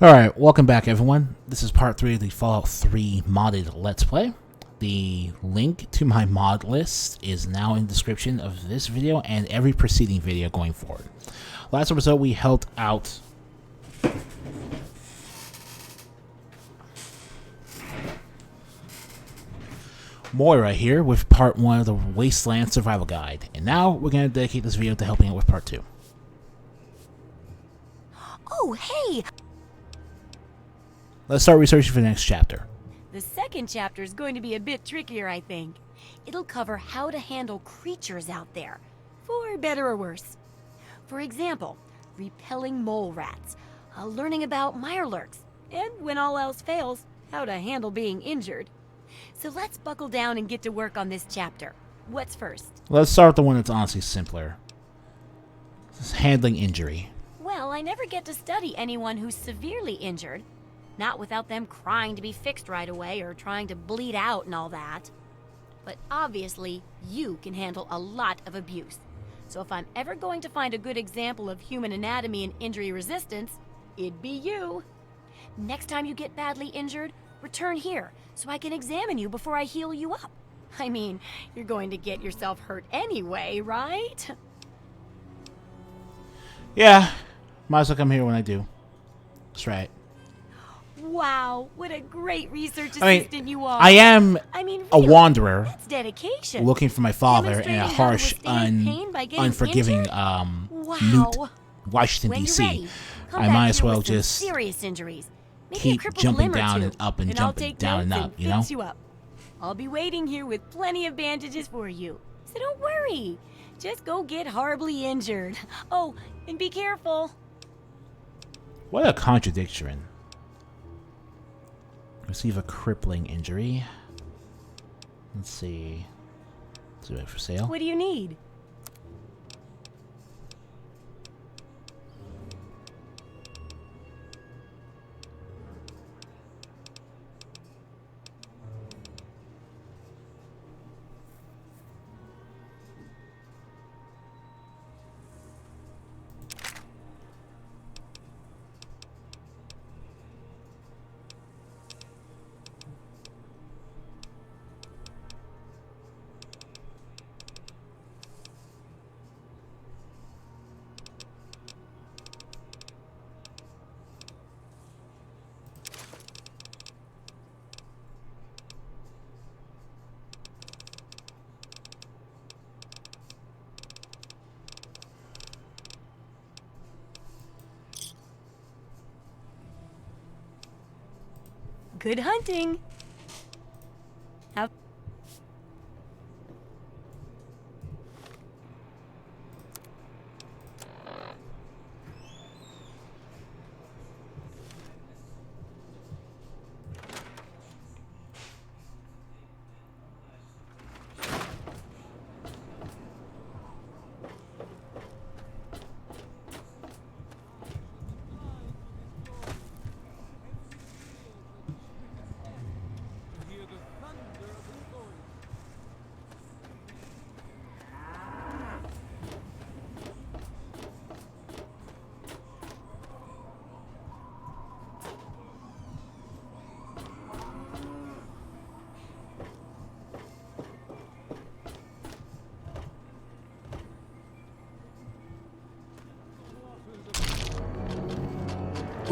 Alright, welcome back everyone. This is part 3 of the Fallout 3 modded Let's Play. The link to my mod list is now in the description of this video and every preceding video going forward. Last episode we helped out Moira here with part 1 of the Wasteland Survival Guide. And now we're going to dedicate this video to helping out with part 2. Oh, hey! Let's start researching for the next chapter. The second chapter is going to be a bit trickier, I think. It'll cover how to handle creatures out there, for better or worse. For example, repelling mole rats, learning about mirelurks, and when all else fails, how to handle being injured. So let's buckle down and get to work on this chapter. What's first? Let's start with the one that's honestly simpler. This is handling injury. Well, I never get to study anyone who's severely injured. Not without them crying to be fixed right away or trying to bleed out and all that. But obviously, you can handle a lot of abuse. So if I'm ever going to find a good example of human anatomy and injury resistance, it'd be you. Next time you get badly injured, return here so I can examine you before I heal you up. I mean, you're going to get yourself hurt anyway, right? Yeah, might as well come here when I do. That's right. Wow, what a great research assistant you are. I am really, a wanderer. That's dedication. Looking for my father in a harsh, unforgiving Newt, Washington, D.C. I might as well just serious injuries. keep jumping down and up and jumping down and up, you know? I'll be waiting here with plenty of bandages for you. So don't worry. Just go get horribly injured. Oh, and be careful. What a contradiction. Receive a crippling injury. Let's see. Is it for sale? What do you need? Good hunting. Have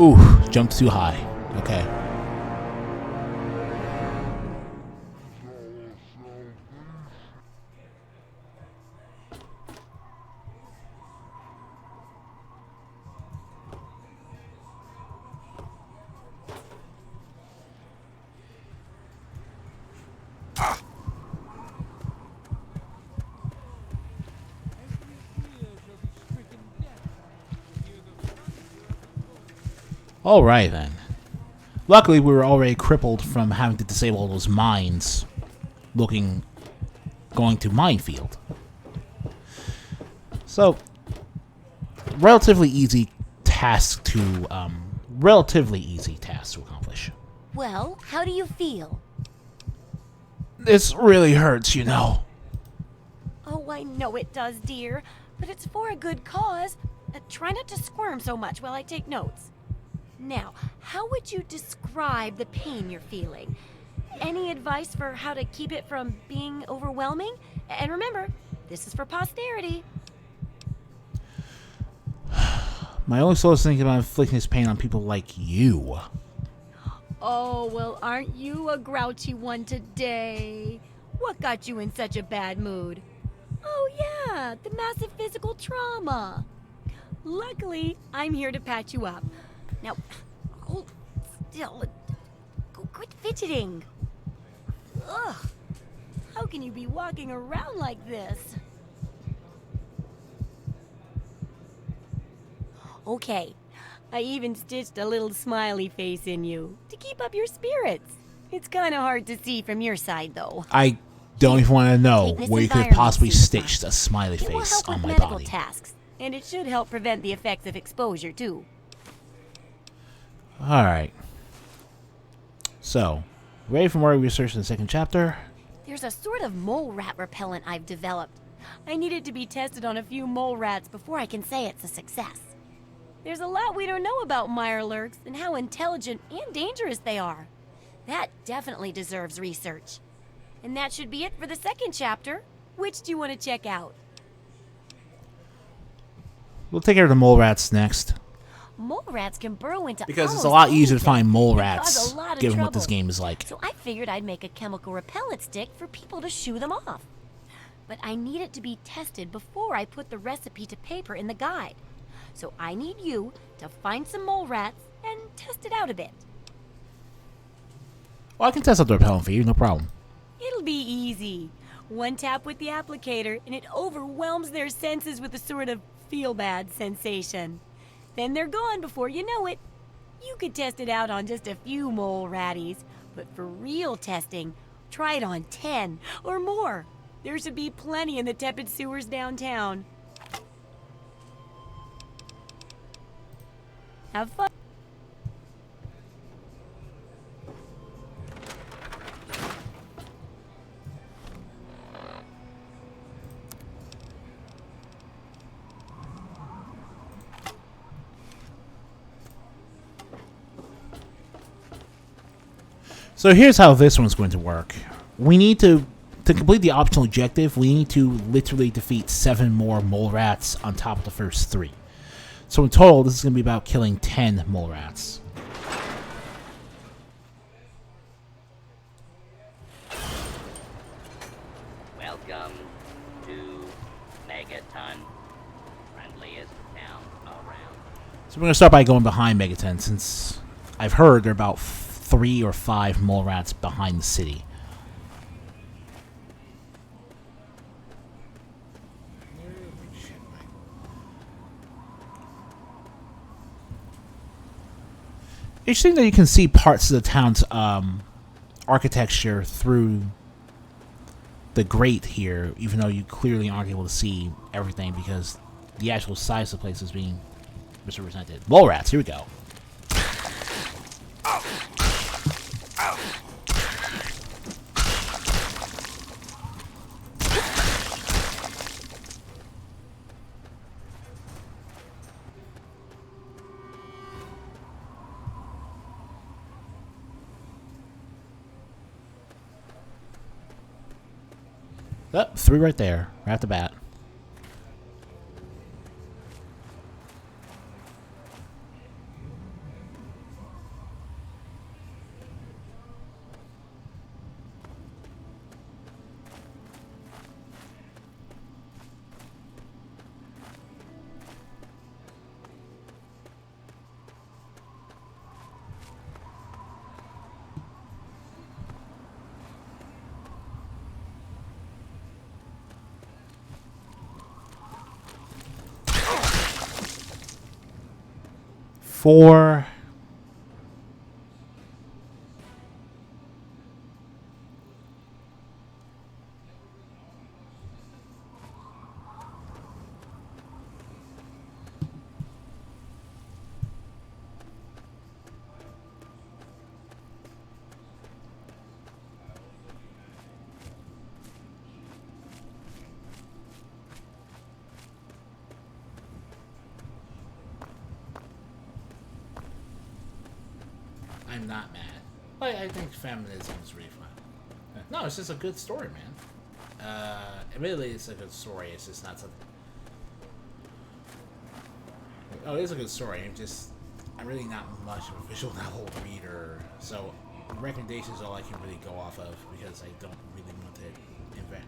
Ooh, jumped too high. Okay. Alright then. Luckily we were already crippled from having to disable all those mines going to minefield. So relatively easy task to accomplish. Well, how do you feel? This really hurts, you know. Oh, I know it does, dear. But it's for a good cause. Try not to squirm so much while I take notes. Now, how would you describe the pain you're feeling? Any advice for how to keep it from being overwhelming? And remember, this is for posterity. My only solace is thinking about inflicting this pain on people like you. Oh, well, aren't you a grouchy one today? What got you in such a bad mood? Oh, yeah, the massive physical trauma. Luckily, I'm here to patch you up. Now, hold still. Quit fidgeting. Ugh. How can you be walking around like this? Okay, I even stitched a little smiley face in you to keep up your spirits. It's kind of hard to see from your side, though. I don't even want to know where you could have possibly stitched a smiley face face on my medical body. Tasks, and it should help prevent the effects of exposure, too. Alright. So, ready for more research in the second chapter? There's a sort of mole rat repellent I've developed. I need it to be tested on a few mole rats before I can say it's a success. There's a lot we don't know about mirelurks and how intelligent and dangerous they are. That definitely deserves research. And that should be it for the second chapter. Which do you want to check out? We'll take care of the mole rats next. Mole rats can burrow into because it's a lot easier to find mole and cause rats, a lot of given trouble. what this game is like. So I figured I'd make a chemical repellent stick for people to shoo them off. But I need it to be tested before I put the recipe to paper in the guide. So I need you to find some mole rats and test it out a bit. Well, I can test out the repellent for you, no problem. It'll be easy. One tap with the applicator and it overwhelms their senses with a sort of feel-bad sensation. Then they're gone before you know it. You could test it out on just a few mole ratties, but for real testing, try it on 10 or more. There should be plenty in the tepid sewers downtown. Have fun. So here's how this one's going to work. We need to complete the optional objective, we need to literally defeat 7 more mole rats on top of the first 3. So in total, this is going to be about killing 10 mole rats. Welcome to Megaton, friendliest town around. So we're going to start by going behind Megaton, since I've heard there are about 3 or 5 mole rats behind the city. Interesting that you can see parts of the town's architecture through the grate here, even though you clearly aren't able to see everything because the actual size of the place is being misrepresented. Mole rats, here we go. Oh, 3 right there, right at the bat. Four. I'm not mad. I think feminism is really fun. No, it's just a good story, man. Admittedly, it's a good story. It's just not something. Oh, it is a good story. I'm really not much of a visual novel reader, so recommendations are all I can really go off of because I don't really want to invent.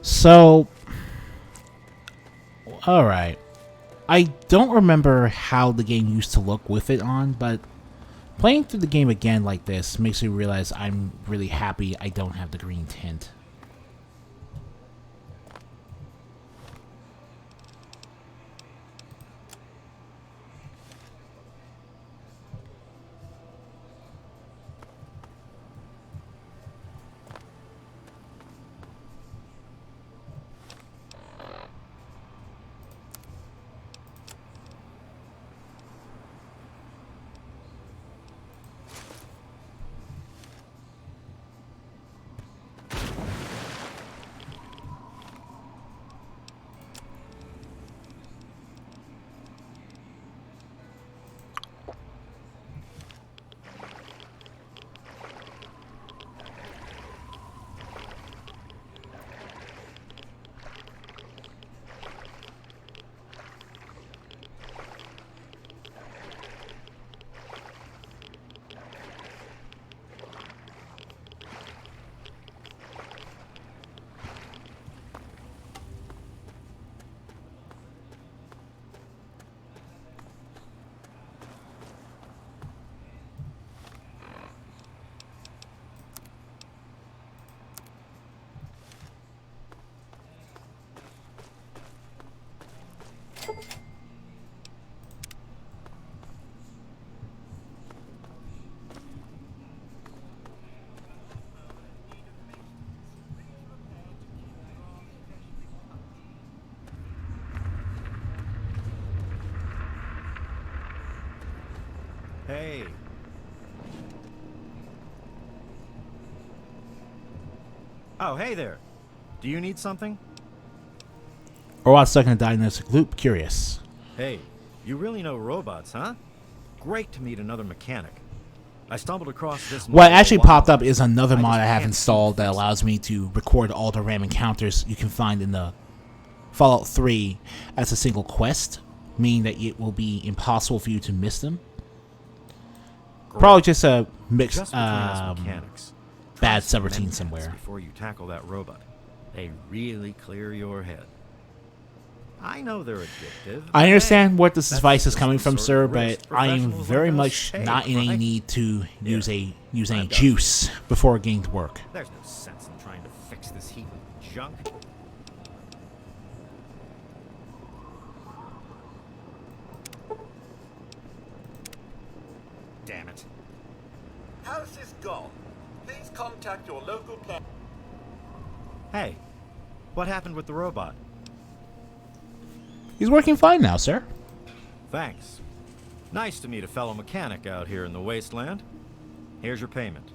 So, alright. I don't remember how the game used to look with it on, but playing through the game again like this makes me realize I'm really happy I don't have the green tint. Hey. Oh, hey there. Do you need something? Robot stuck in a diagnostic loop. Curious. Hey, you really know robots, huh? Great to meet another mechanic. I stumbled across this mod What actually a while popped up ago. is another I mod just I have can't installed seem to that fix it. allows me to record all the random encounters you can find in the Fallout 3 as a single quest, meaning that it will be impossible for you to miss them. Probably just a mixed Just between us mechanics. bad Try some subroutine med somewhere. packs before you tackle that robot. They really clear your head. I know they're addictive. I but understand hey, where this that's advice is just coming the from, sort sir, of but risks I am professionals very like us much take, not in a right? need to use Here, a I've got juice before getting to work. There's no sense in trying to fix this heap of junk. Damn it. House is gone. Please contact your local plan. Hey, what happened with the robot? He's working fine now, sir. Thanks. Nice to meet a fellow mechanic out here in the wasteland. Here's your payment.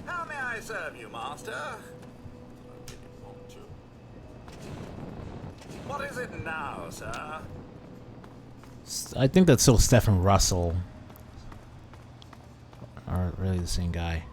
How I serve you, master? I didn't want to. What is it now, sir? I think that's still Stephen Russell. Or really the same guy.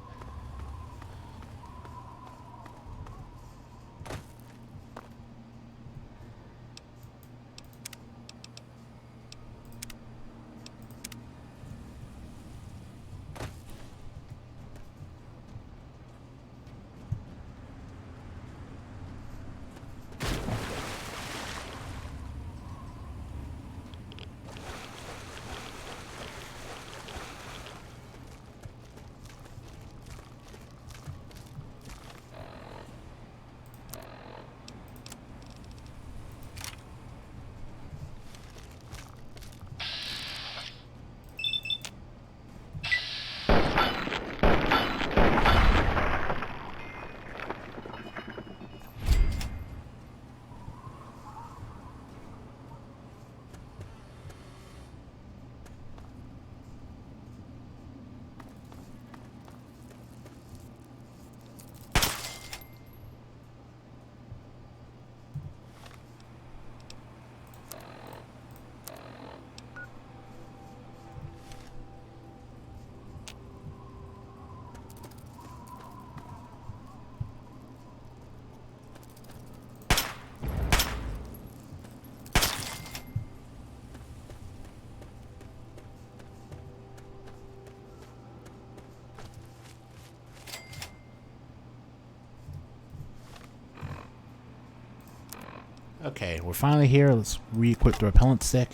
Okay, we're finally here. Let's re-equip the repellent stick.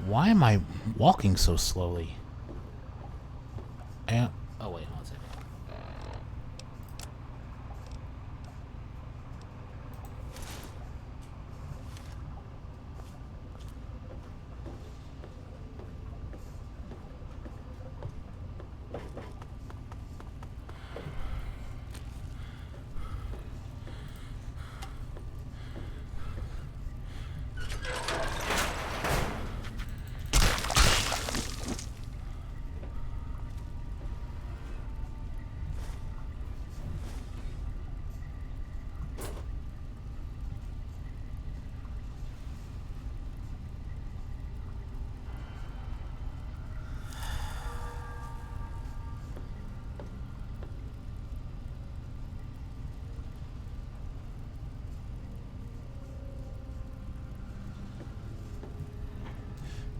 Why am I walking so slowly? And, oh wait, hold on a second.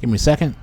Give me a second.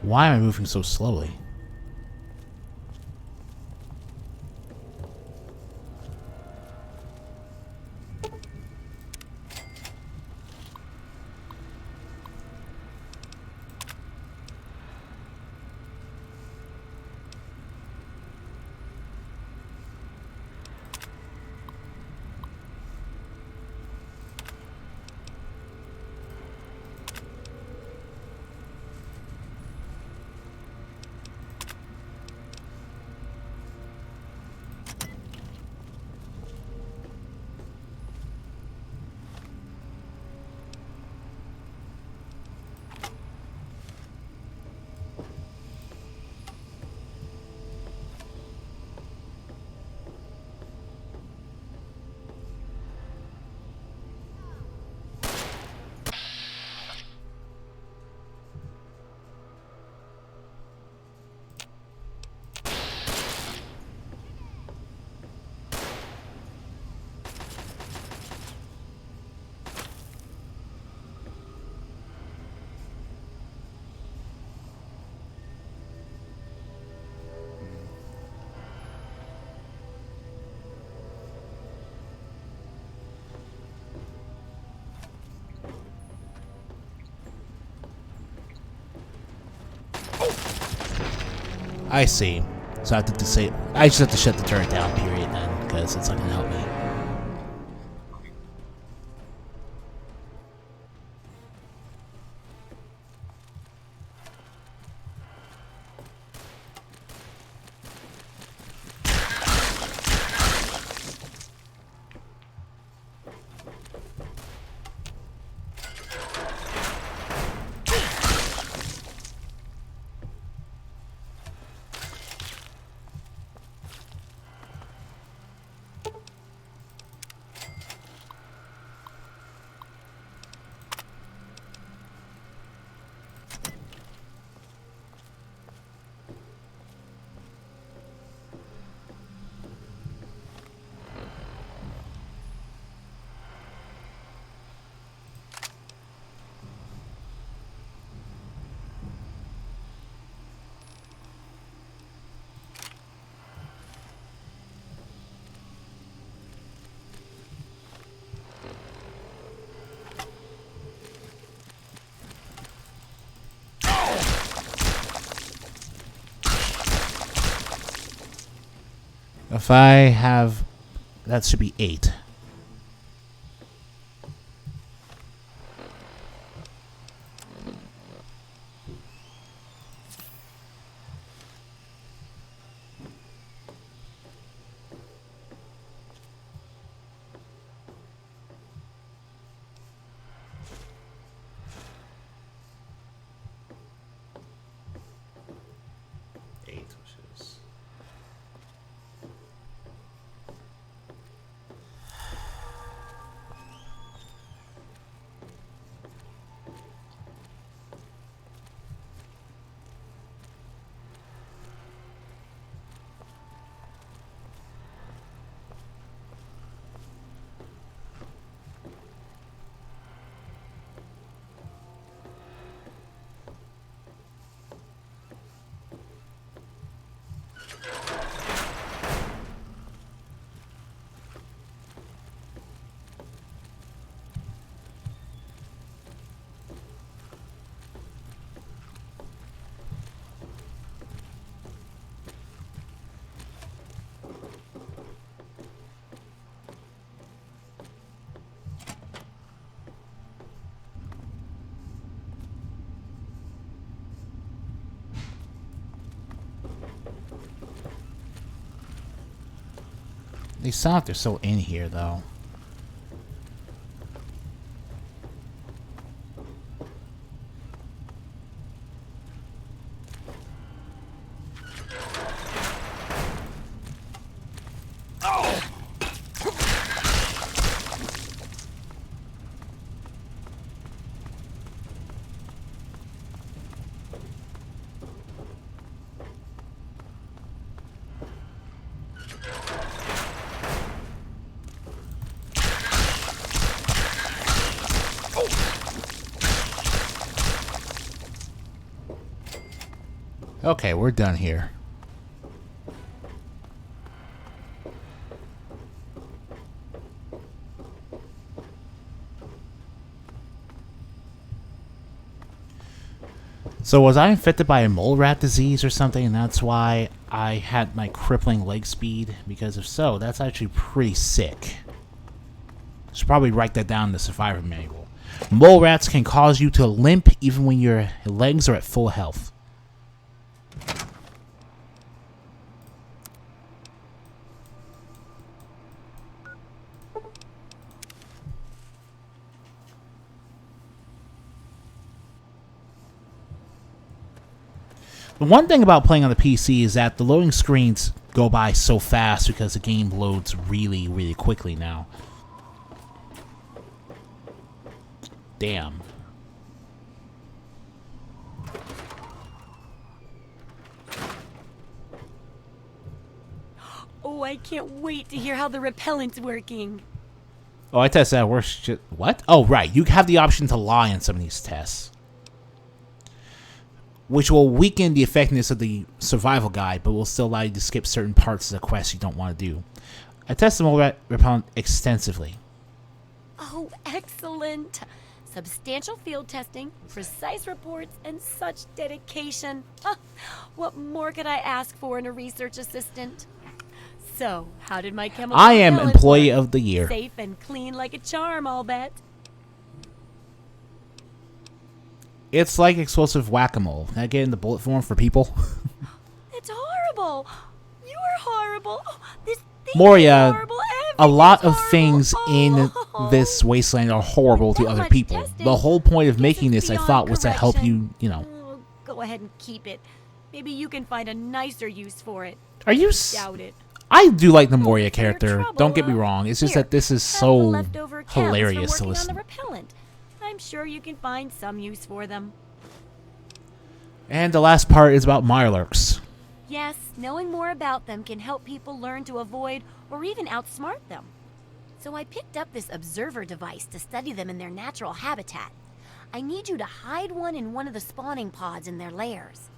Why am I moving so slowly? I see. So I have to say, I just have to shut the turret down, period, then, because it's not going to help me. If I have, that should be 8. They sound like they're so in here, though. Okay, we're done here. So was I infected by a mole rat disease or something, and that's why I had my crippling leg speed? Because if so, that's actually pretty sick. Should probably write that down in the survivor manual. Mole rats can cause you to limp even when your legs are at full health. The one thing about playing on the PC is that the loading screens go by so fast because the game loads really, really quickly now. Damn. Oh, I can't wait to hear how the repellent's working. Oh, I tested that works. What? Oh, right. You have the option to lie on some of these tests, which will weaken the effectiveness of the survival guide, but will still allow you to skip certain parts of the quest you don't want to do. I tested mole rat repellent extensively. Oh, excellent. Substantial field testing, precise reports, and such dedication. What more could I ask for in a research assistant? So, how did my chemical I am repellent Employee work? of the Year. Safe and clean like a charm, I'll bet. It's like explosive whack-a-mole. Can I get in the bullet form for people? It's horrible. You are horrible. This thing Moria, is horrible. a lot of Everything's things in horrible. this wasteland are horrible to That other much people. testing. The whole point of Guess making it's this, I beyond thought, was to help correction. you, know. Oh, go ahead and keep it. Maybe you can find a nicer use for it. Are you... Doubt it. I do like the Moria For your character. trouble, Don't get me wrong. It's just here, that this is have the so leftover chems from hilarious to working listen. on the repellent. I'm sure you can find some use for them. And the last part is about Mirelurks. Yes, knowing more about them can help people learn to avoid or even outsmart them. So I picked up this observer device to study them in their natural habitat. I need you to hide one in one of the spawning pods in their lairs.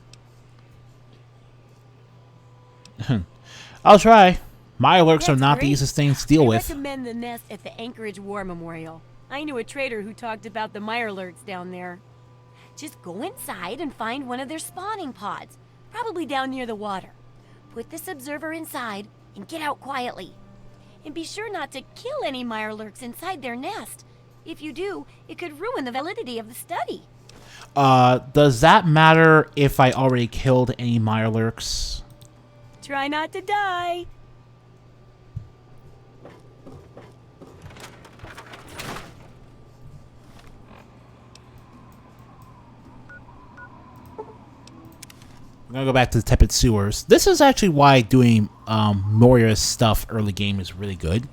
I'll try. Mirelurks are That's not the great. easiest things to deal I with. recommend the nest at the Anchorage War Memorial. I knew a trader who talked about the Mirelurks down there. Just go inside and find one of their spawning pods, probably down near the water. Put this observer inside and get out quietly. And be sure not to kill any Mirelurks inside their nest. If you do, it could ruin the validity of the study. Does that matter if I already killed any Mirelurks? Try not to die. I'm gonna go back to the tepid sewers. This is actually why doing Moria's stuff early game is really good.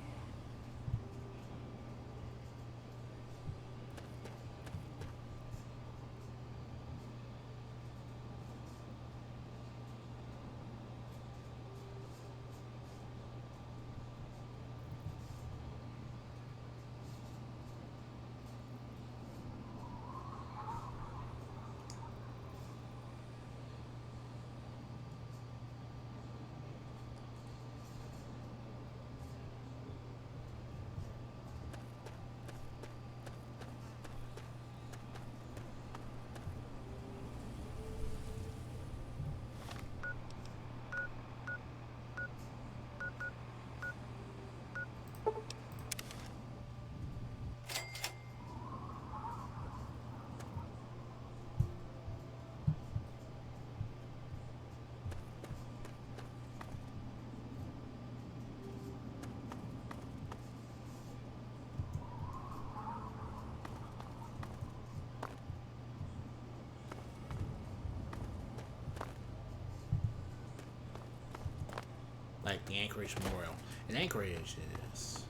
Like the Anchorage Memorial. In Anchorage it is.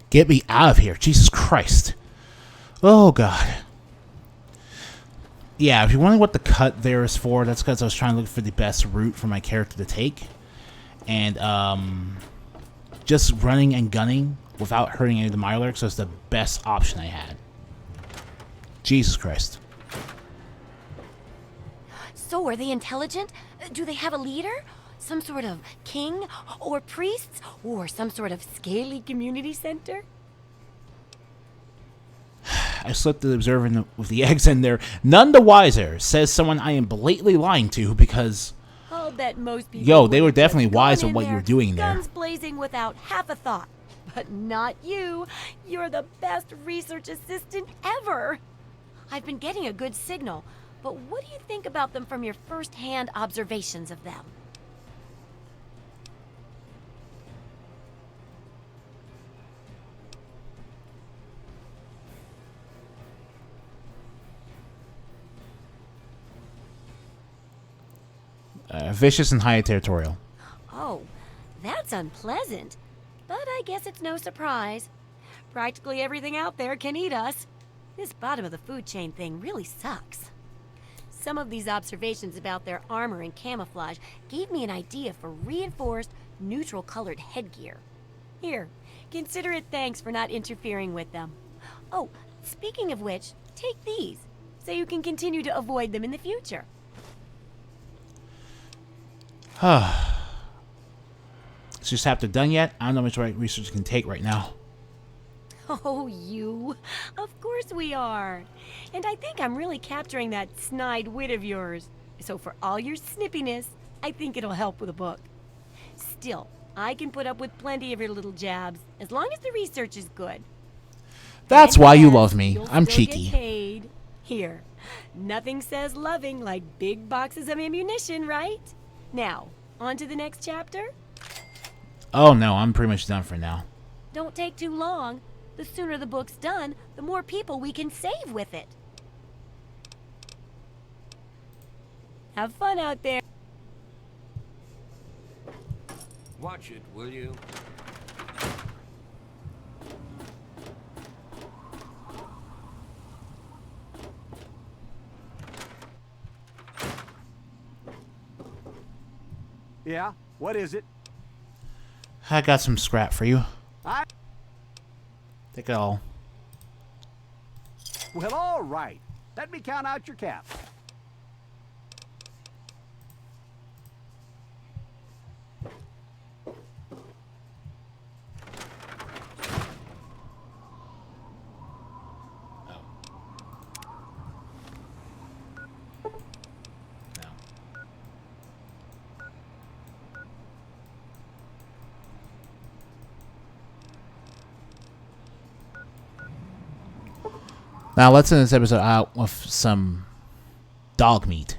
Get me out of here. Jesus Christ. Oh, God. Yeah, if you're wondering what the cut there is for, that's because I was trying to look for the best route for my character to take. And, just running and gunning without hurting any of the Mirelurks was the best option I had. Jesus Christ. So, are they intelligent? Do they have a leader? Some sort of king? Or priests? Or some sort of scaly community center? I slipped the observer with the eggs in there. None the wiser, says someone I am blatantly lying to because... I'll bet most people Yo, they were would've just definitely wise gone on what in you were doing there. Guns blazing without half a thought. But not you. You're the best research assistant ever. I've been getting a good signal, but what do you think about them from your first-hand observations of them? Vicious and high territorial. Oh, that's unpleasant. But I guess it's no surprise. Practically everything out there can eat us. This bottom of the food chain thing really sucks. Some of these observations about their armor and camouflage gave me an idea for reinforced, neutral-colored headgear. Here, consider it thanks for not interfering with them. Oh, speaking of which, take these, so you can continue to avoid them in the future. Is this chapter done yet? I don't know how much research can take right now. Oh, you. Of course we are. And I think I'm really capturing that snide wit of yours. So for all your snippiness, I think it'll help with a book. Still, I can put up with plenty of your little jabs, as long as the research is good. That's And why you yes, love me. you'll I'm still get cheeky. paid. Here, nothing says loving like big boxes of ammunition, right? Now, on to the next chapter? Oh no, I'm pretty much done for now. Don't take too long. The sooner the book's done, the more people we can save with it. Have fun out there. Watch it, will you? Yeah? What is it? I got some scrap for you. I... Take it all. Well, all right. Let me count out your caps. Now let's end this episode out with some dog meat.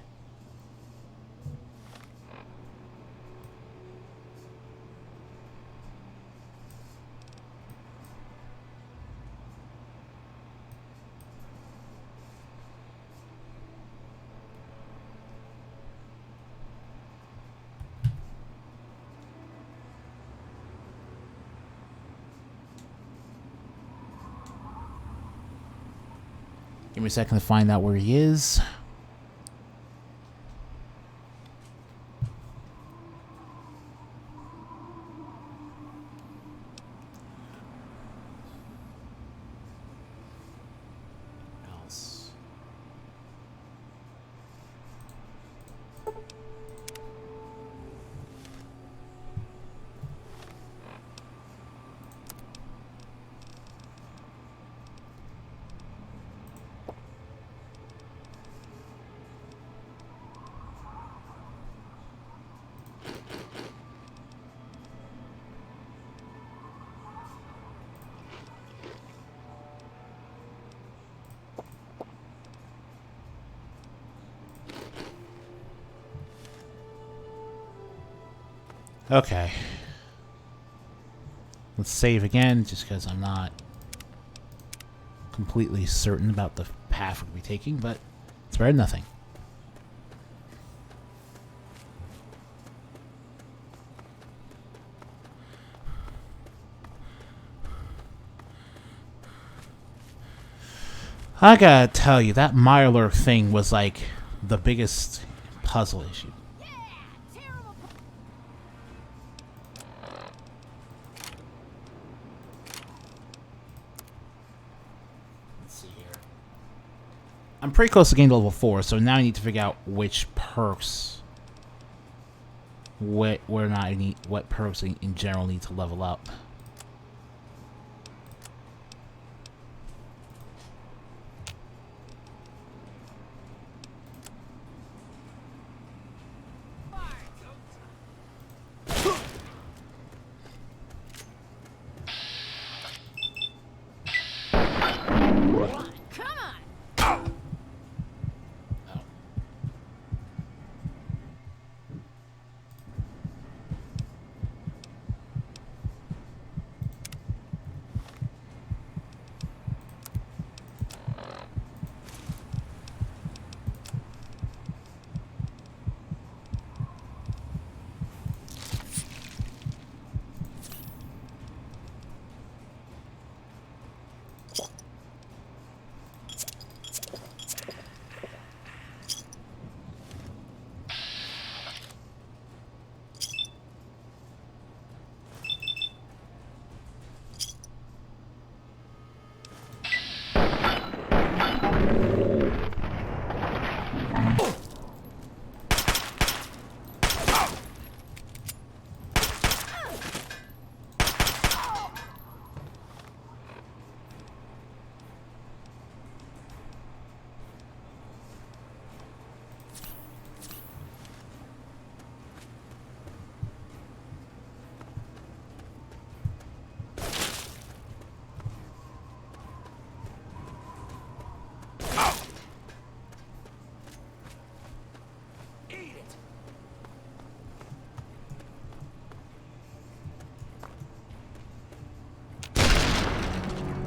Give me a second to find out where he is. Else. Okay. Let's save again, just because I'm not completely certain about the path we'll be taking, but it's better than nothing. I gotta tell you, that Mirelurk thing was like the biggest puzzle issue. Let's see here. I'm pretty close to getting to level 4, so now I need to figure out which perks, what perks in general need to level up.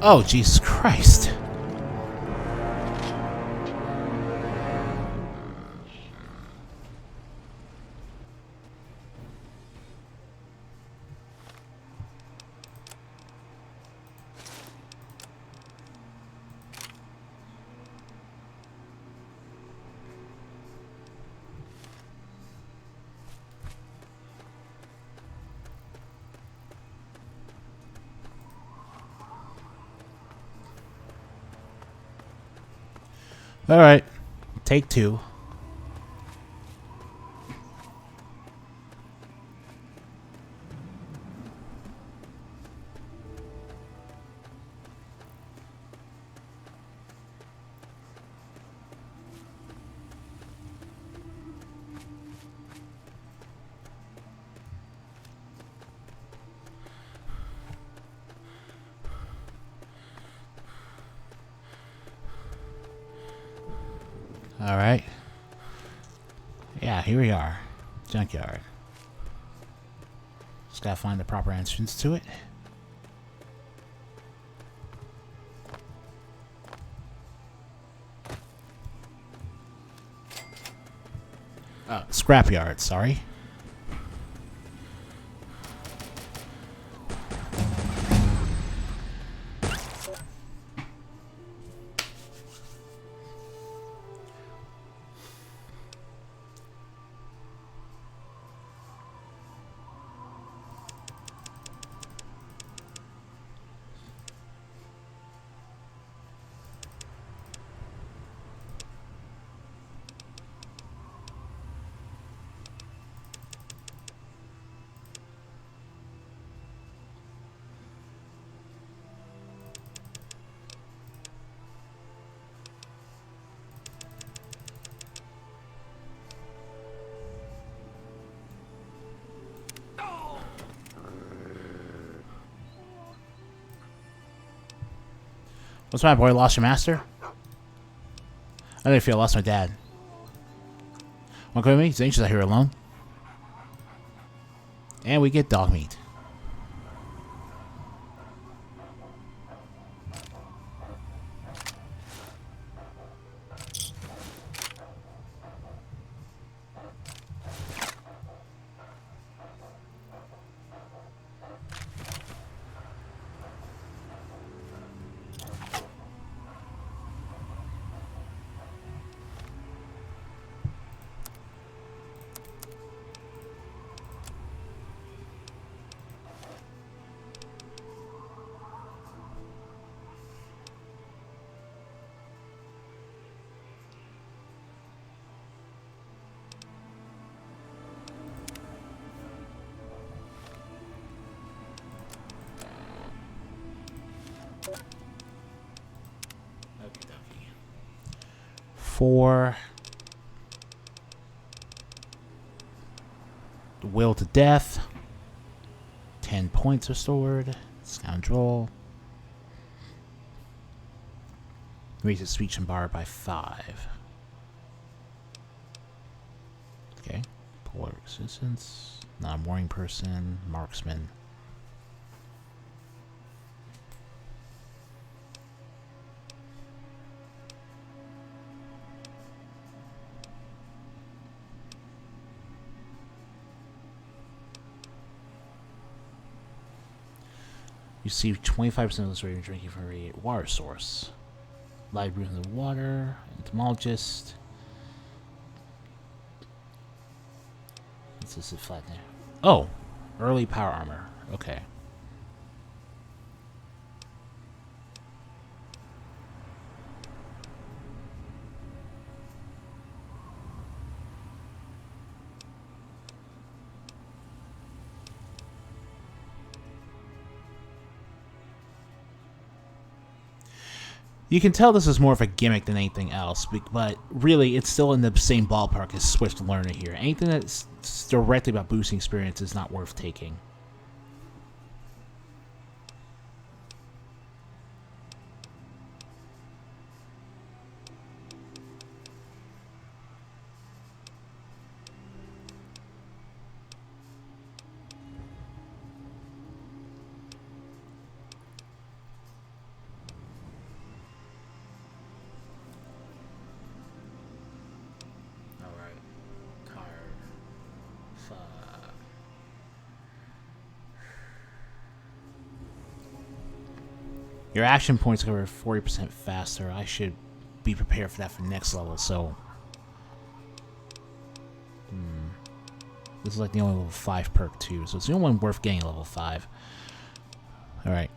Oh, Jesus Christ. All right, take 2. All right. Yeah, here we are. Junkyard. Just gotta find the proper entrance to it. Scrapyard, sorry. What's my boy? Lost your master? I didn't feel I lost my dad. Want to come with me? It's anxious out here alone. And we get dog meat. 4. Will to death. 10 points restored. Scoundrel. Raises speech and bar by 5. Okay. Polar resistance. Non-warring person. Marksman. You see 25% of this rate of drinking from a water source. Library of the water, entomologist. This is a flat there. Oh, early power armor. Okay. You can tell this is more of a gimmick than anything else, but really it's still in the same ballpark as Swift Learner here. Anything that's directly about boosting experience is not worth taking. Your action points cover 40% faster. I should be prepared for that for next level, so... This is like the only level 5 perk too, so it's the only one worth getting level 5. Alright.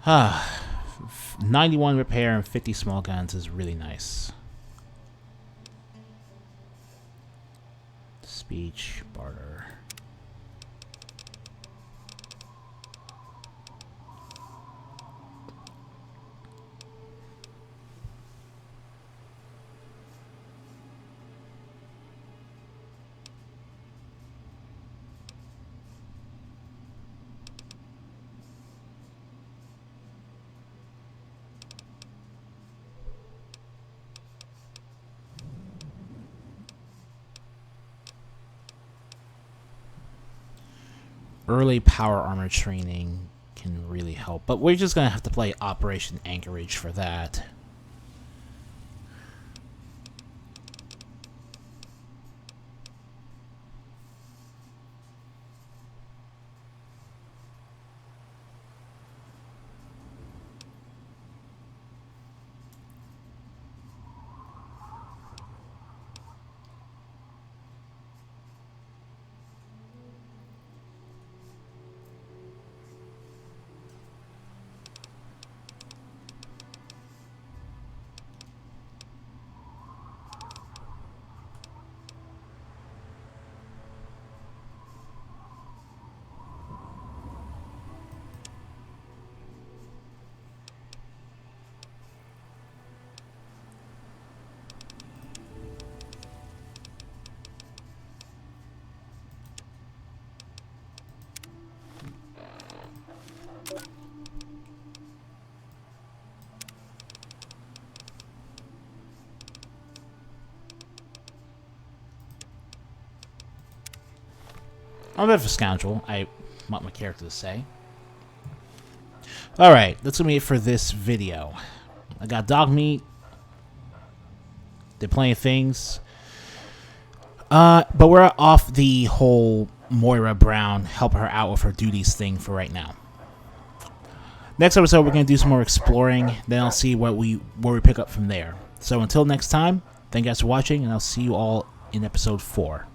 Ah, 91 repair and 50 small guns is really nice. Speech, barter. Early power armor training can really help, but we're just gonna have to play Operation Anchorage for that. I'm a bit of a scoundrel, I want my character to say. Alright, that's gonna be it for this video. I got dog meat. They're playing things. But we're off the whole Moira Brown, help her out with her duties thing for right now. Next episode, we're going to do some more exploring. Then I'll see where we pick up from there. So until next time, thank you guys for watching, and I'll see you all in episode 4.